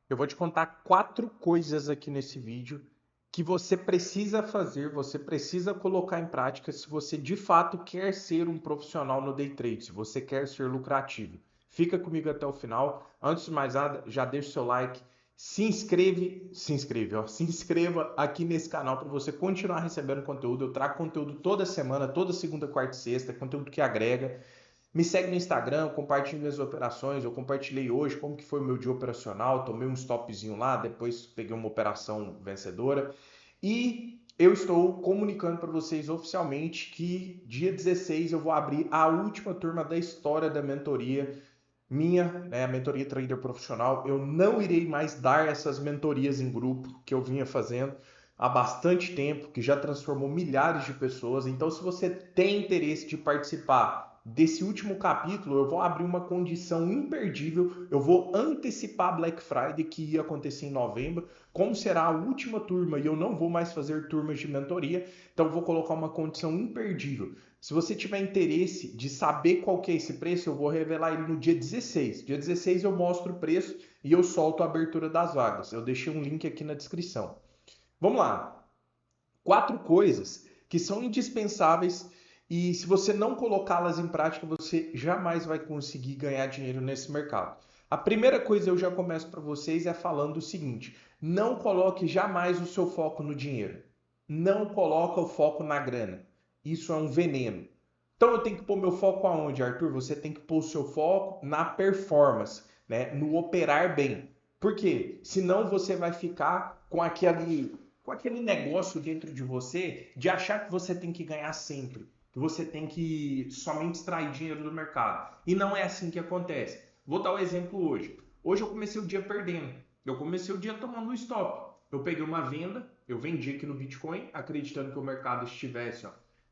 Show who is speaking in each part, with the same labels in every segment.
Speaker 1: Eu vou te contar 4 coisas aqui nesse vídeo que você precisa fazer, você precisa colocar em prática se você de fato quer ser um profissional no day trade, se você quer ser lucrativo. Fica comigo até o final. Antes de mais nada, já deixa o seu like, se inscreva aqui nesse canal para você continuar recebendo conteúdo. Eu trago conteúdo toda semana, toda segunda, quarta e sexta, conteúdo que agrega. Me segue no Instagram, compartilhe minhas operações. Eu compartilhei hoje como que foi o meu dia operacional, tomei um stopzinho lá, depois peguei uma operação vencedora. E eu estou comunicando para vocês oficialmente que dia 16 eu vou abrir a última turma da história da mentoria minha, né, a mentoria trader profissional. Eu não irei mais dar essas mentorias em grupo que eu vinha fazendo há bastante tempo, que já transformou milhares de pessoas. Então, se você tem interesse de participar desse último capítulo, eu vou abrir uma condição imperdível. Eu vou antecipar Black Friday, que ia acontecer em novembro. Como será a última turma e eu não vou mais fazer turmas de mentoria, então eu vou colocar uma condição imperdível. Se você tiver interesse de saber qual que é esse preço, eu vou revelar ele no dia 16. Dia 16 eu mostro o preço e eu solto a abertura das vagas. Eu deixei um link aqui na descrição. Vamos lá. 4 coisas que são indispensáveis e se você não colocá-las em prática, você jamais vai conseguir ganhar dinheiro nesse mercado. A primeira coisa eu já começo para vocês é falando o seguinte: não coloque jamais o seu foco no dinheiro. Não coloque o foco na grana. Isso é um veneno. Então eu tenho que pôr meu foco aonde, Arthur? Você tem que pôr o seu foco na performance, né? No operar bem. Por quê? Senão você vai ficar com aquele negócio dentro de você de achar que você tem que ganhar sempre, que você tem que somente extrair dinheiro do mercado. E não é assim que acontece. Vou dar o um exemplo hoje. Hoje eu comecei o dia perdendo. Eu comecei o dia tomando um stop. Eu peguei uma venda, eu vendi aqui no Bitcoin, acreditando que o mercado estivesse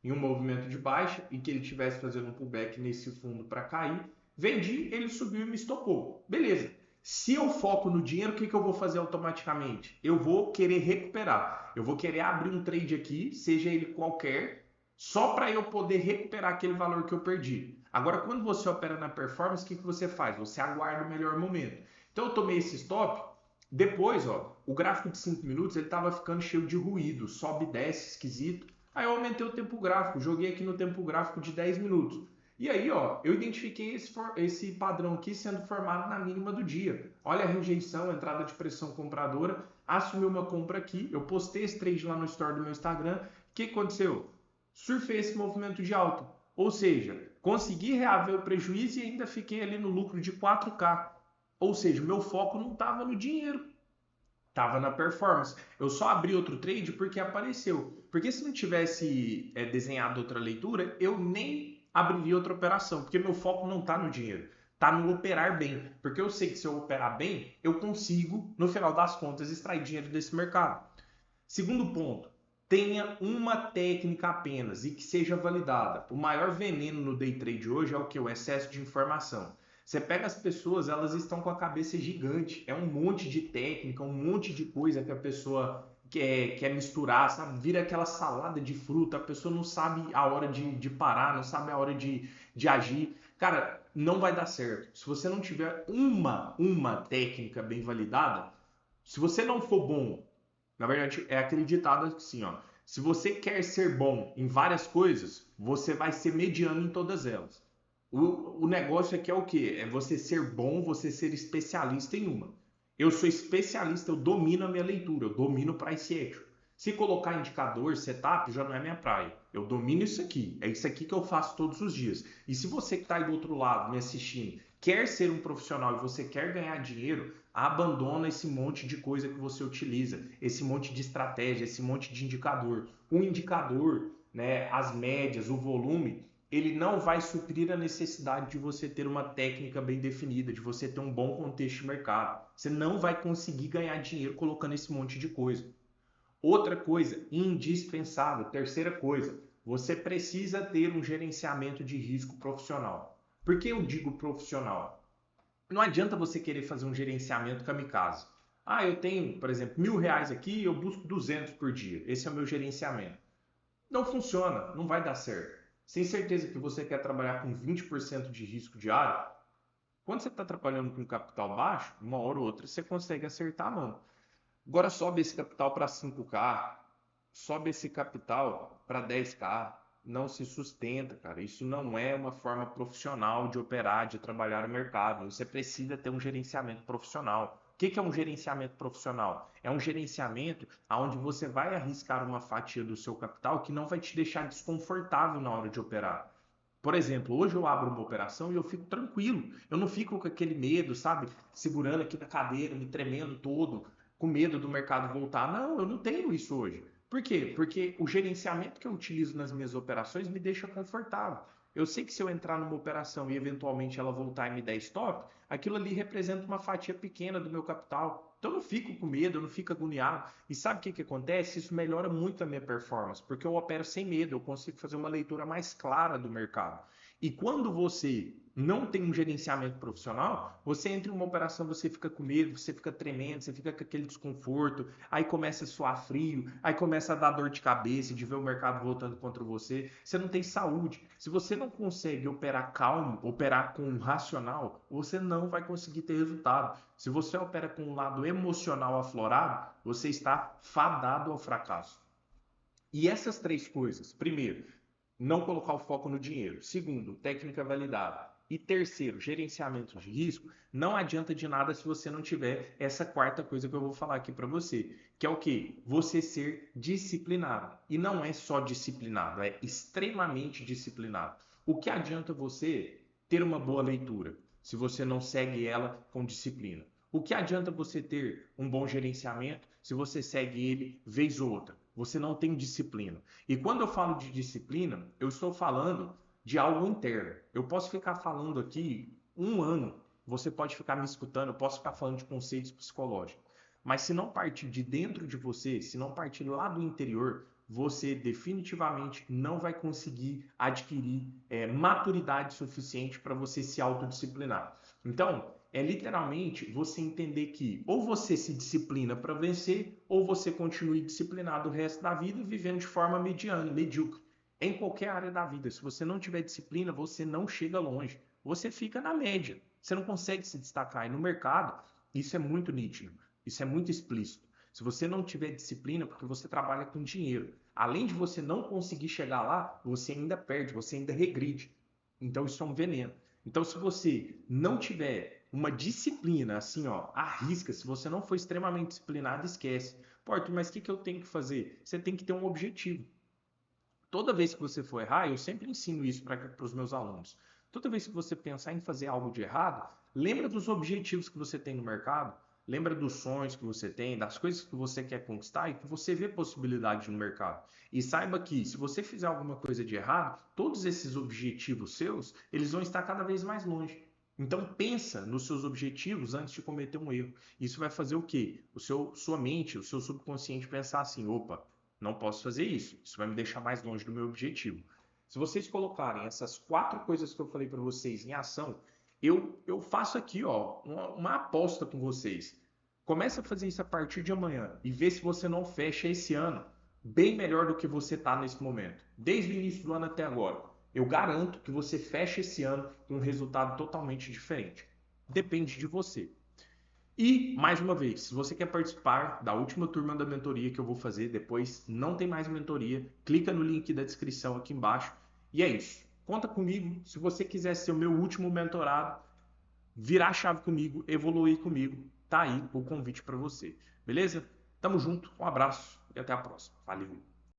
Speaker 1: em um movimento de baixa e que ele estivesse fazendo um pullback nesse fundo para cair. Vendi, ele subiu e me estopou. Beleza. Se eu foco no dinheiro, o que eu vou fazer automaticamente? Eu vou querer recuperar. Eu vou querer abrir um trade aqui, seja ele qualquer, só para eu poder recuperar aquele valor que eu perdi. Agora, quando você opera na performance, o que você faz? Você aguarda o melhor momento. Então, eu tomei esse stop. Depois, o gráfico de 5 minutos ele estava ficando cheio de ruído, sobe e desce, esquisito. Aí eu aumentei o tempo gráfico, joguei aqui no tempo gráfico de 10 minutos. E aí, eu identifiquei esse padrão aqui sendo formado na mínima do dia. Olha a rejeição, entrada de pressão compradora, assumi uma compra aqui, eu postei esse trade lá no story do meu Instagram. O que aconteceu? Surfei esse movimento de alta. Ou seja, consegui reaver o prejuízo e ainda fiquei ali no lucro de 4K. Ou seja, meu foco não estava no dinheiro, estava na performance. Eu só abri outro trade porque apareceu. Porque se não tivesse desenhado outra leitura, eu nem abriria outra operação, porque meu foco não está no dinheiro, está no operar bem. Porque eu sei que se eu operar bem, eu consigo, no final das contas, extrair dinheiro desse mercado. Segundo ponto, tenha uma técnica apenas e que seja validada. O maior veneno no day trade hoje é o que? O excesso de informação. Você pega as pessoas, elas estão com a cabeça gigante. É um monte de técnica, um monte de coisa que a pessoa quer misturar, sabe? Vira aquela salada de fruta, a pessoa não sabe a hora de parar, não sabe a hora de agir. Cara, não vai dar certo. Se você não tiver uma técnica bem validada, se você não for bom, na verdade, é aquele ditado assim, se você quer ser bom em várias coisas, você vai ser mediano em todas elas. O negócio aqui é o quê? É você ser bom, você ser especialista em uma. Eu sou especialista, eu domino a minha leitura, eu domino o price action. Se colocar indicador, setup, já não é minha praia. Eu domino isso aqui. É isso aqui que eu faço todos os dias. E se você que está aí do outro lado me assistindo quer ser um profissional e você quer ganhar dinheiro, abandona esse monte de coisa que você utiliza, esse monte de estratégia, esse monte de indicador. O indicador, né, as médias, o volume, ele não vai suprir a necessidade de você ter uma técnica bem definida, de você ter um bom contexto de mercado. Você não vai conseguir ganhar dinheiro colocando esse monte de coisa. Outra coisa indispensável, terceira coisa, você precisa ter um gerenciamento de risco profissional. Por que eu digo profissional? Não adianta você querer fazer um gerenciamento kamikaze. Ah, eu tenho, por exemplo, R$ 1.000 aqui e eu busco 200 por dia. Esse é o meu gerenciamento. Não funciona, não vai dar certo. Sem certeza que você quer trabalhar com 20% de risco diário, Quando você está trabalhando com capital baixo, uma hora ou outra você consegue acertar a mão. Agora sobe esse capital para 5K, sobe esse capital para 10K, não se sustenta, cara. Isso não é uma forma profissional de operar, de trabalhar no mercado. Você precisa ter um gerenciamento profissional. O que é um gerenciamento profissional? É um gerenciamento onde você vai arriscar uma fatia do seu capital que não vai te deixar desconfortável na hora de operar. Por exemplo, hoje eu abro uma operação e eu fico tranquilo. Eu não fico com aquele medo, sabe? Segurando aqui na cadeira, me tremendo todo, com medo do mercado voltar. Não, eu não tenho isso hoje. Por quê? Porque o gerenciamento que eu utilizo nas minhas operações me deixa confortável. Eu sei que se eu entrar numa operação e eventualmente ela voltar e me der stop, aquilo ali representa uma fatia pequena do meu capital. Então eu não fico com medo, eu não fico agoniado. E sabe o que acontece? Isso melhora muito a minha performance, porque eu opero sem medo, eu consigo fazer uma leitura mais clara do mercado. E quando você não tem um gerenciamento profissional, você entra em uma operação, você fica com medo, você fica tremendo, você fica com aquele desconforto, aí começa a suar frio, aí começa a dar dor de cabeça de ver o mercado voltando contra você. Você não tem saúde. Se você não consegue operar calmo, operar com racional, você não vai conseguir ter resultado. Se você opera com um lado emocional aflorado, você está fadado ao fracasso. E essas três coisas, primeiro, não colocar o foco no dinheiro. Segundo, técnica validada. E terceiro, gerenciamento de risco. Não adianta de nada se você não tiver essa quarta coisa que eu vou falar aqui para você, que é o quê? Você ser disciplinado. E não é só disciplinado, é extremamente disciplinado. O que adianta você ter uma boa leitura se você não segue ela com disciplina? O que adianta você ter um bom gerenciamento se você segue ele vez ou outra? Você não tem disciplina. E quando eu falo de disciplina, eu estou falando de algo interno. Eu posso ficar falando aqui um ano, você pode ficar me escutando, eu posso ficar falando de conceitos psicológicos. Mas se não partir de dentro de você, se não partir lá do interior, você definitivamente não vai conseguir adquirir maturidade suficiente para você se autodisciplinar. Então, é literalmente você entender que ou você se disciplina para vencer, ou você continue disciplinado o resto da vida, vivendo de forma mediana, medíocre. Em qualquer área da vida, se você não tiver disciplina, você não chega longe. Você fica na média. Você não consegue se destacar. E no mercado, isso é muito nítido. Isso é muito explícito. Se você não tiver disciplina, porque você trabalha com dinheiro, além de você não conseguir chegar lá, você ainda perde, você ainda regride. Então isso é um veneno. Então se você não tiver uma disciplina, assim, ó, arrisca, se você não for extremamente disciplinado, esquece. Pô, Arthur, mas o que eu tenho que fazer? Você tem que ter um objetivo. Toda vez que você for errar, eu sempre ensino isso para os meus alunos. Toda vez que você pensar em fazer algo de errado, lembra dos objetivos que você tem no mercado, lembra dos sonhos que você tem, das coisas que você quer conquistar e que você vê possibilidade no mercado. E saiba que se você fizer alguma coisa de errado, todos esses objetivos seus, eles vão estar cada vez mais longe. Então pensa nos seus objetivos antes de cometer um erro. Isso vai fazer o quê? Sua mente, o seu subconsciente pensar assim, opa, não posso fazer isso. Isso vai me deixar mais longe do meu objetivo. Se vocês colocarem essas quatro coisas que eu falei para vocês em ação, eu faço aqui ó, uma aposta com vocês. Comece a fazer isso a partir de amanhã e vê se você não fecha esse ano bem melhor do que você está nesse momento. Desde o início do ano até agora. Eu garanto que você fecha esse ano com um resultado totalmente diferente. Depende de você. E, mais uma vez, se você quer participar da última turma da mentoria que eu vou fazer, depois não tem mais mentoria, clica no link da descrição aqui embaixo. E é isso. Conta comigo. Se você quiser ser o meu último mentorado, virar a chave comigo, evoluir comigo, tá aí o convite para você. Beleza? Tamo junto, um abraço e até a próxima. Valeu!